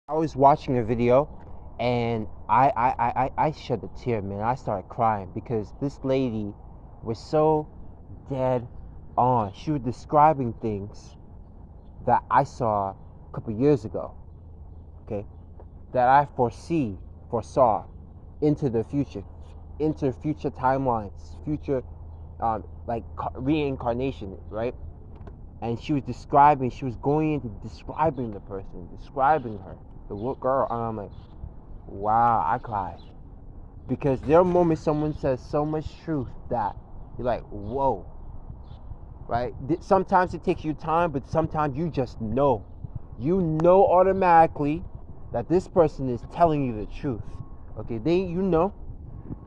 I was watching a video and I shed a tear, man. I started crying because this lady was so dead on. She was describing things that I saw a couple years ago, okay, that I foresaw into the future, into future timelines, future, like reincarnation, right? And she was going into describing the person, describing her, the girl, and I'm like, wow, I cried. Because there are moments someone says so much truth that you're like, whoa, right? Sometimes it takes you time, but sometimes you just know. You know automatically that this person is telling you the truth. Okay, you know,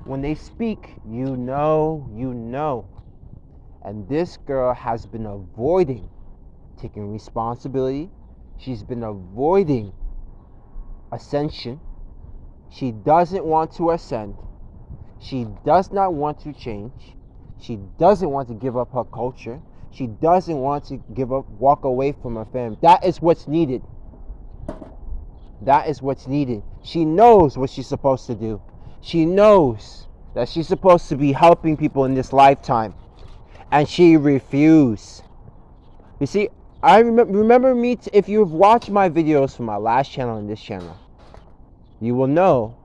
when they speak, you know. And this girl has been avoiding taking responsibility. She's been avoiding ascension. She doesn't want to ascend. She does not want to change. She doesn't want to give up her culture. She doesn't want to walk away from her family. That is what's needed. That is what's needed. She knows what she's supposed to do. She knows that she's supposed to be helping people in this lifetime. And she refused. You see, I remember me, if you've watched my videos from my last channel and this channel, you will know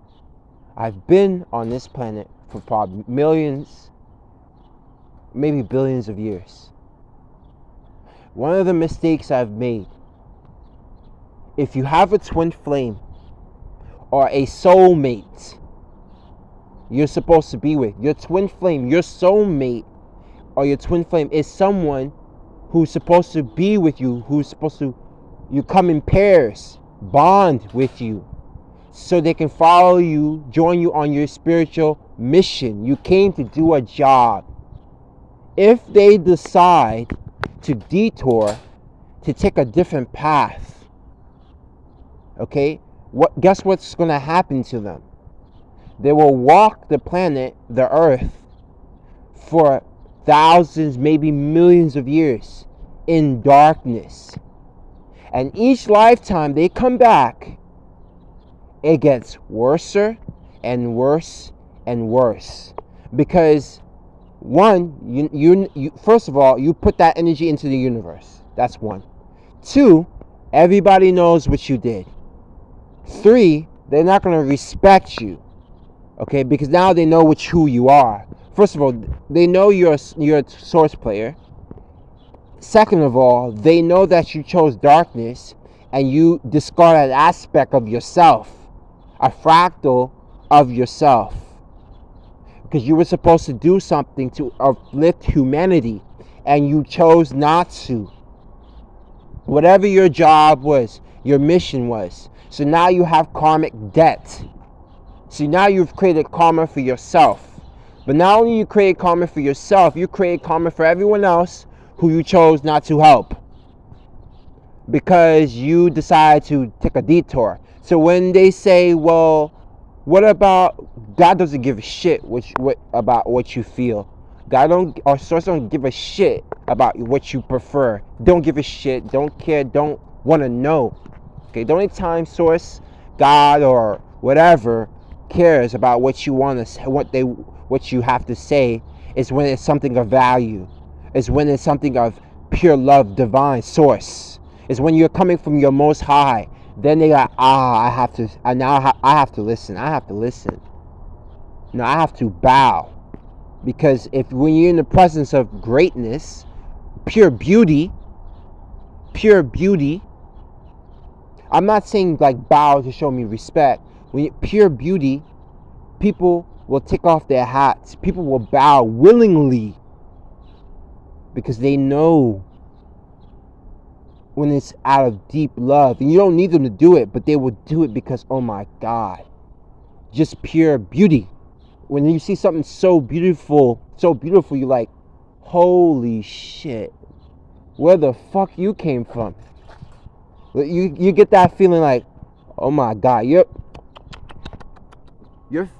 I've been on this planet for probably millions, maybe billions of years. One of the mistakes I've made, if you have a twin flame or a soulmate you're supposed to be with, your twin flame, your soulmate or your twin flame is someone who's supposed to be with you, you come in pairs, bond with you, so they can follow you, join you on your spiritual mission. You came to do a job. If they decide to detour, to take a different path, okay, guess what's going to happen to them? They will walk the planet, the earth, for thousands, maybe millions of years in darkness. And each lifetime they come back, it gets worse and worse and worse. Because one, you first of all, you put that energy into the universe. That's one. Two, everybody knows what you did. Three, they're not going to respect you, okay? Because now they know who you are. First of all, they know you're a source player. Second of all, they know that you chose darkness and you discard an aspect of yourself, a fractal of yourself, because you were supposed to do something to uplift humanity and you chose not to. Whatever your job was, your mission was. So now you have karmic debt. So now you've created karma for yourself. But not only you create karma for yourself, you create karma for everyone else who you chose not to help, because you decide to take a detour. So when they say, well, what about, God doesn't give a shit about what you feel. Or source don't give a shit about what you prefer. Don't give a shit, don't care, don't want to know. Okay, the only time source, God or whatever cares about what you want to say, what you have to say, is when it's something of value. Is when it's something of pure love, divine source. Is when you're coming from your most high. Then they got, I have to listen. I have to listen. No, I have to bow. Because when you're in the presence of greatness, pure beauty, I'm not saying like bow to show me respect. Pure beauty, people will take off their hats. People will bow willingly, because they know when it's out of deep love. And you don't need them to do it, but they will do it because, oh my God, just pure beauty. When you see something so beautiful, you're like, holy shit, where the fuck you came from? You get that feeling like, oh my God, your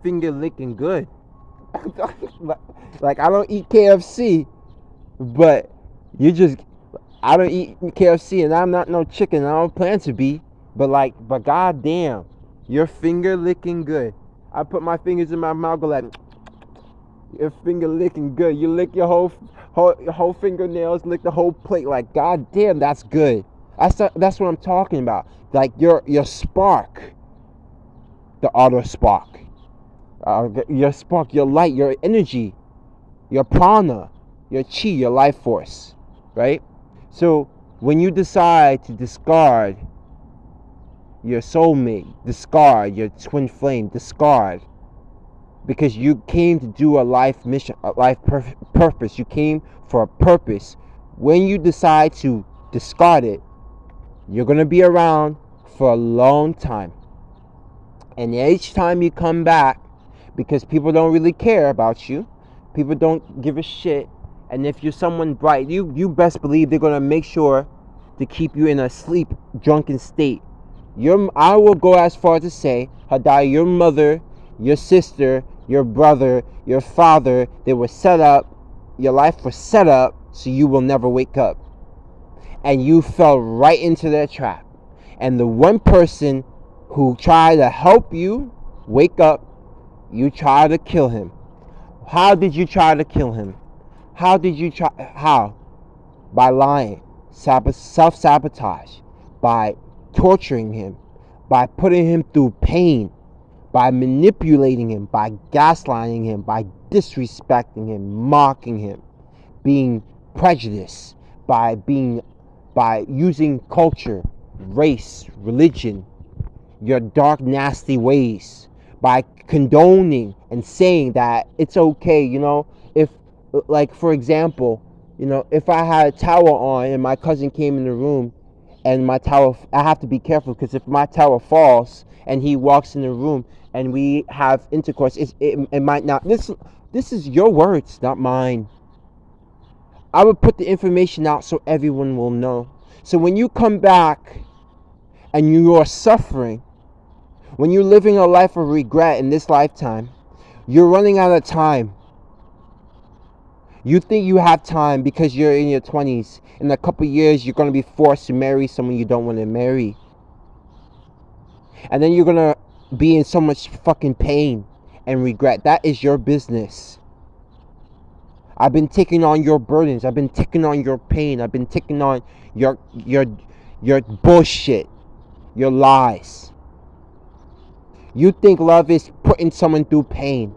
finger licking good. Like, I don't eat KFC, but I don't eat KFC, and I'm not no chicken. I don't plan to be. But goddamn, your finger licking good. I put my fingers in my mouth, go like, your finger licking good. You lick your whole fingernails, lick the whole plate. Like, goddamn, that's good. That's what I'm talking about. Like your spark, the auto spark, your spark, your light, your energy, your prana, your chi, your life force, right? So when you decide to discard your soulmate, discard your twin flame, discard, because you came to do a life mission, a life purpose. You came for a purpose. When you decide to discard it, you're going to be around for a long time. And each time you come back, because people don't really care about you, people don't give a shit, and if you're someone bright, you best believe they're going to make sure to keep you in a sleep drunken state. I will go as far to say, Hadai, your mother, your sister, your brother, your father, they were set up, your life was set up so you will never wake up. And you fell right into their trap. And the one person who tried to help you wake up, you tried to kill him. How did you try to kill him? How? By lying, self-sabotage, by torturing him, by putting him through pain, by manipulating him, by gaslighting him, by disrespecting him, mocking him, being prejudiced, by using culture, race, religion, your dark, nasty ways, by condoning and saying that it's okay, if, like, for example, if I had a towel on and my cousin came in the room and my towel, I have to be careful, because if my towel falls and he walks in the room and we have intercourse, it might not, this is your words, not mine. I would put the information out so everyone will know. So when you come back and you are suffering, when you're living a life of regret in this lifetime, you're running out of time. You think you have time because you're in your 20s. In a couple years, you're going to be forced to marry someone you don't want to marry. And then you're going to be in so much fucking pain and regret. That is your business. I've been taking on your burdens. I've been taking on your pain. I've been taking on your bullshit, your lies. You think love is putting someone through pain,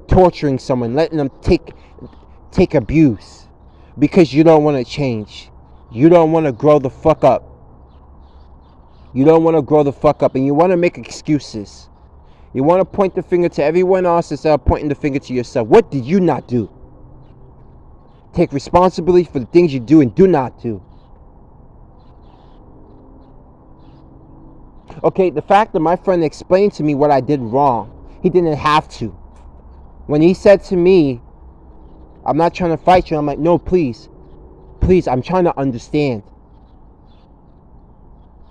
torturing someone, letting them take abuse because you don't want to change. You don't want to grow the fuck up. You don't want to grow the fuck up, and you want to make excuses. You want to point the finger to everyone else instead of pointing the finger to yourself. What did you not do? Take responsibility for the things you do and do not do. Okay, the fact that my friend explained to me what I did wrong, he didn't have to. When he said to me, I'm not trying to fight you, I'm like, no, please, I'm trying to understand.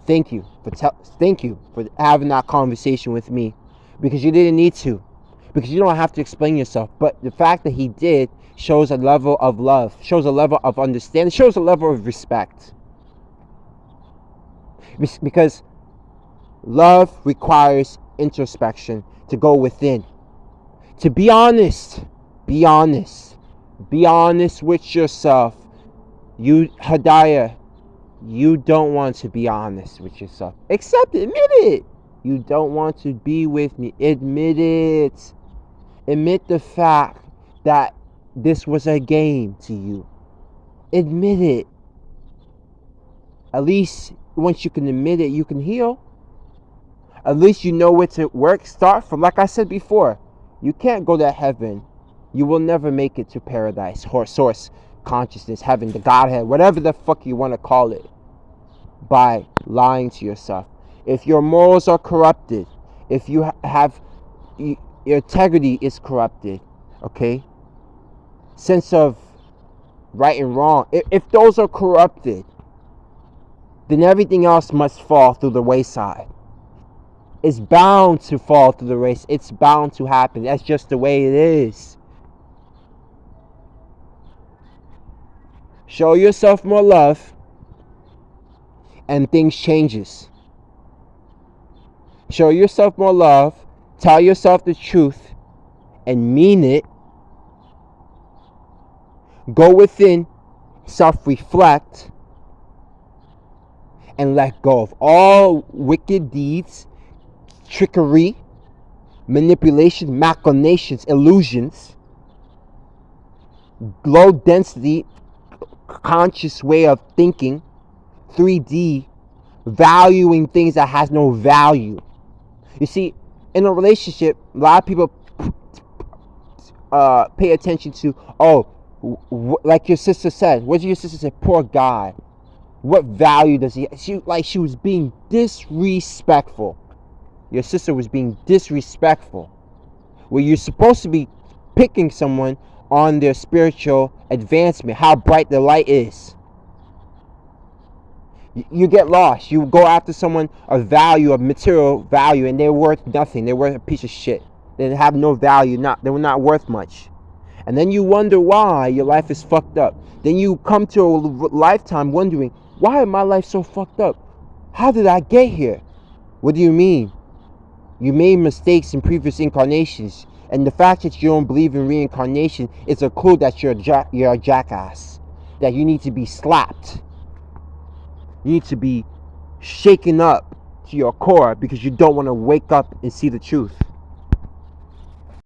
Thank you for having that conversation with me, because you didn't need to, because you don't have to explain yourself. But the fact that he did shows a level of love, shows a level of understanding, shows a level of respect. Because love requires introspection, to go within, to be honest with yourself. You, Hadaya, you don't want to be honest with yourself. Admit it. You don't want to be with me. Admit it. Admit the fact that this was a game to you. Admit it. At least once you can admit it, you can heal. At least you know where to work. Start from, like I said before, you can't go to heaven. You will never make it to paradise, or source consciousness, heaven, the Godhead, whatever the fuck you want to call it, by lying to yourself. If your morals are corrupted, if you have, your integrity is corrupted, okay? Sense of right and wrong, if those are corrupted, then everything else must fall through the wayside. It's bound to fall through the wayside. It's bound to happen. That's just the way it is. Show yourself more love, and things changes. Show yourself more love. Tell yourself the truth and mean it. Go within, self-reflect, and let go of all wicked deeds, trickery, manipulation, machinations, illusions, low density, conscious way of thinking, 3D, valuing things that has no value. You see, in a relationship, a lot of people pay attention to, like your sister said. What did your sister say? Poor guy. What value does he? She was being disrespectful. Your sister was being disrespectful. Where you're supposed to be picking someone on their spiritual advancement, how bright the light is. You get lost. You go after someone of value, of material value, and they're worth nothing. They're worth a piece of shit. They have no value. They were not worth much. And then you wonder why your life is fucked up. Then you come to a lifetime wondering, why is my life so fucked up? How did I get here? What do you mean? You made mistakes in previous incarnations, and the fact that you don't believe in reincarnation is a clue that you're a jackass. That you need to be slapped. You need to be shaken up to your core because you don't want to wake up and see the truth.